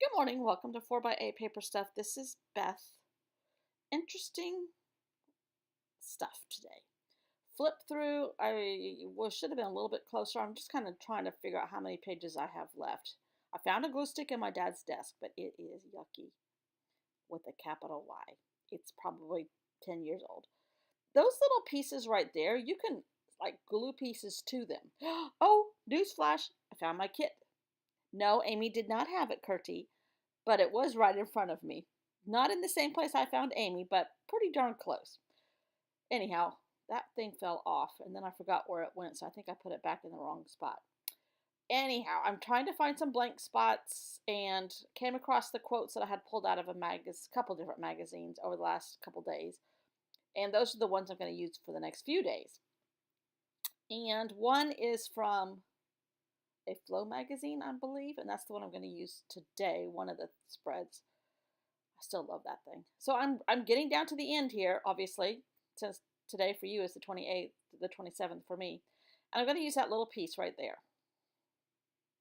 Good morning. Welcome to 4x8 Paper Stuff. This is Beth. Interesting stuff today. Flip through. Should have been a little bit closer. I'm just kind of trying to figure out how many pages I have left. I found a glue stick in my dad's desk, but it is yucky with a capital Y. It's probably 10 years old. Those little pieces right there, you can like glue pieces to them. Oh, newsflash. I found my kit. No, Amy did not have it, Curtie, but it was right in front of me. Not in the same place I found Amy, but pretty darn close. Anyhow, that thing fell off, and then I forgot where it went, so I think I put it back in the wrong spot. Anyhow, I'm trying to find some blank spots and came across the quotes that I had pulled out of a couple different magazines over the last couple days. And those are the ones I'm going to use for the next few days. And one is from a Flow magazine, I believe, and that's the one I'm going to use today, one of the spreads. I still love that thing. So I'm getting down to the end here, obviously, since today for you is the 28th, the 27th for me. And I'm going to use that little piece right there.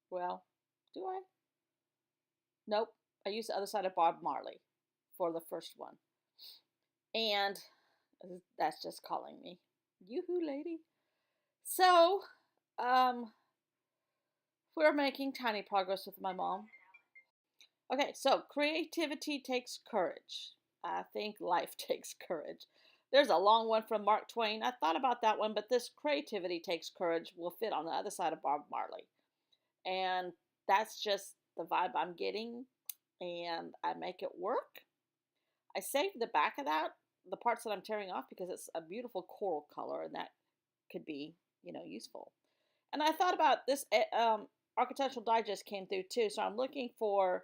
Well, do I? Nope. I used the other side of Bob Marley for the first one. And that's just calling me. Yoo-hoo, lady. So, we're making tiny progress with my mom. Okay, so creativity takes courage. I think life takes courage. There's a long one from Mark Twain. I thought about that one, but this creativity takes courage will fit on the other side of Bob Marley. And that's just the vibe I'm getting, and I make it work. I saved the back of that, the parts that I'm tearing off, because it's a beautiful coral color, and that could be, useful. And I thought about this. Architectural Digest came through too, so I'm looking for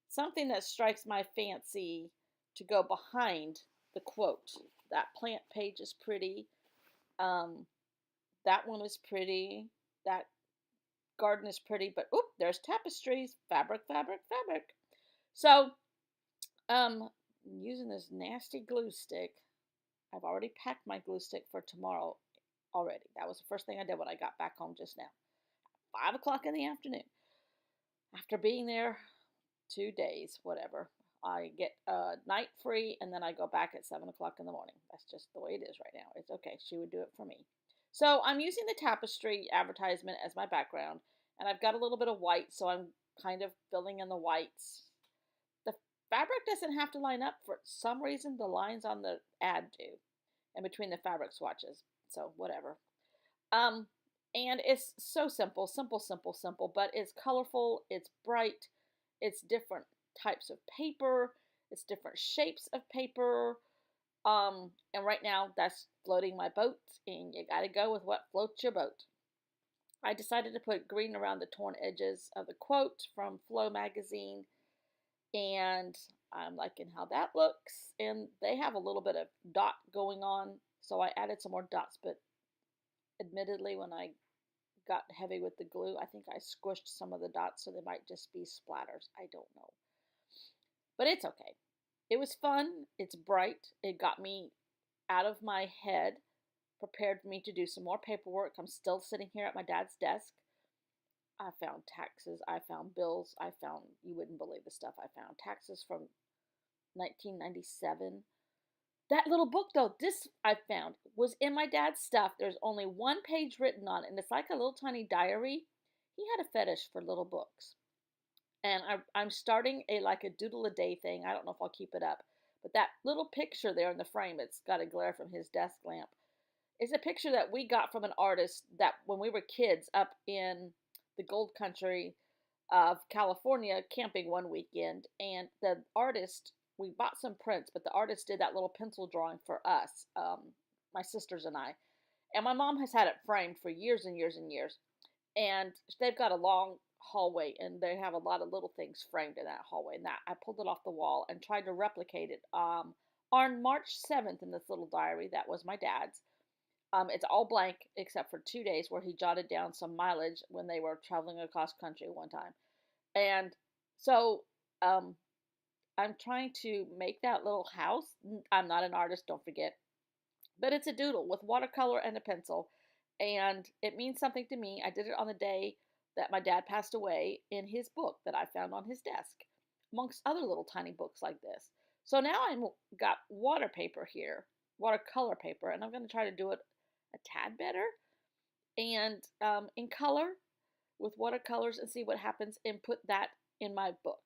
something that strikes my fancy to go behind the quote. That plant page is pretty. Um, that one is pretty. That garden is pretty. But oop, there's tapestries, fabric, fabric, fabric. So, using this nasty glue stick. I've already packed my glue stick for tomorrow already. That was the first thing I did when I got back home just now. 5 o'clock in the afternoon. After being there 2 days, whatever. I get night free and then I go back at 7 o'clock in the morning. That's just the way it is right now. It's okay. She would do it for me. So I'm using the tapestry advertisement as my background, and I've got a little bit of white, so I'm kind of filling in the whites. The fabric doesn't have to line up. For some reason, the lines on the ad do, in between the fabric swatches. So whatever. Um, and it's so simple, simple, simple, simple, but it's colorful, it's bright, it's different types of paper, it's different shapes of paper. And right now that's floating my boat, and you gotta go with what floats your boat. I decided to put green around the torn edges of the quote from Flow magazine, and I'm liking how that looks. And they have a little bit of dot going on, so I added some more dots, but admittedly, when I got heavy with the glue, I think I squished some of the dots, so they might just be splatters. I don't know. But it's okay. It was fun. It's bright. It got me out of my head, prepared me to do some more paperwork. I'm still sitting here at my dad's desk. I found taxes. I found bills. You wouldn't believe the stuff I found. Taxes from 1997. That little book, though, this I found was in my dad's stuff. There's only one page written on it, and it's like a little tiny diary. He had a fetish for little books. And I'm starting a doodle a day thing. I don't know if I'll keep it up. But that little picture there in the frame, it's got a glare from his desk lamp, is a picture that we got from an artist that when we were kids up in the gold country of California camping one weekend. And the artist, we bought some prints, but the artist did that little pencil drawing for us, my sisters and I. And my mom has had it framed for years and years and years. And they've got a long hallway, and they have a lot of little things framed in that hallway. And that I pulled it off the wall and tried to replicate it. On March 7th in this little diary, that was my dad's. It's all blank except for 2 days where he jotted down some mileage when they were traveling across country one time. And so I'm trying to make that little house. I'm not an artist, don't forget. But it's a doodle with watercolor and a pencil. And it means something to me. I did it on the day that my dad passed away in his book that I found on his desk. amongst other little tiny books like this. So now I've got water paper here, watercolor paper, and I'm going to try to do it a tad better and in color with watercolors and see what happens and put that in my book.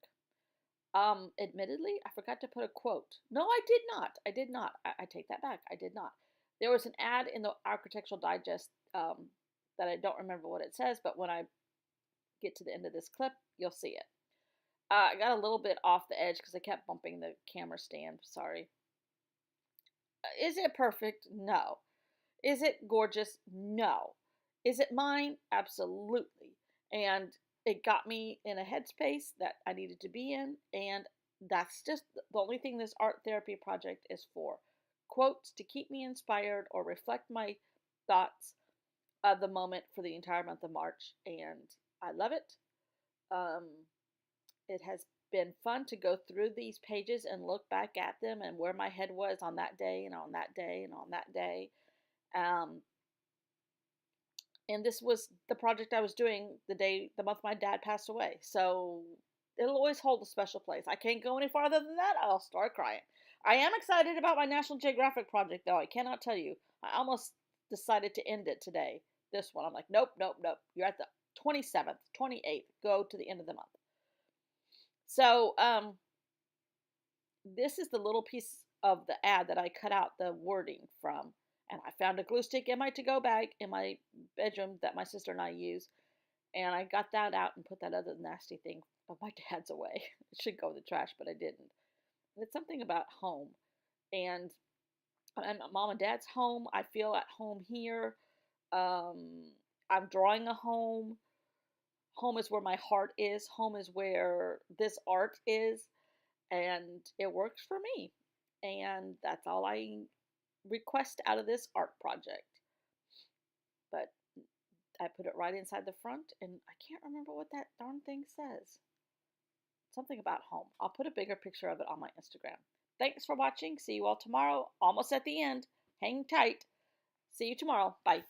Admittedly, I forgot to put a quote. No, I did not. I did not. I take that back. I did not. There was an ad in the Architectural Digest that I don't remember what it says, but when I get to the end of this clip, you'll see it. I got a little bit off the edge because I kept bumping the camera stand. Sorry. Is it perfect? No. Is it gorgeous? No. Is it mine? Absolutely. And it got me in a headspace that I needed to be in. And that's just the only thing this art therapy project is for. Quotes to keep me inspired or reflect my thoughts of the moment for the entire month of March. And I love it. It has been fun to go through these pages and look back at them and where my head was on that day and on that day and on that day. And this was the project I was doing the month my dad passed away. So it'll always hold a special place. I can't go any farther than that. I'll start crying. I am excited about my National Geographic project, though. I cannot tell you. I almost decided to end it today. This one. I'm like, nope, nope, nope. You're at the 27th, 28th. Go to the end of the month. So, this is the little piece of the ad that I cut out the wording from. And I found a glue stick in my to-go bag in my bedroom that my sister and I use. And I got that out and put that other nasty thing of my dad's away. It should go in the trash, but I didn't. And it's something about home. And mom and dad's home. I feel at home here. I'm drawing a home. Home is where my heart is. Home is where this art is. And it works for me. And that's all I request out of this art project. But I put it right inside the front, and I can't remember what that darn thing says. Something about home. I'll put a bigger picture of it on my Instagram. Thanks for watching. See you all tomorrow. Almost at the end. Hang tight. See you tomorrow. Bye.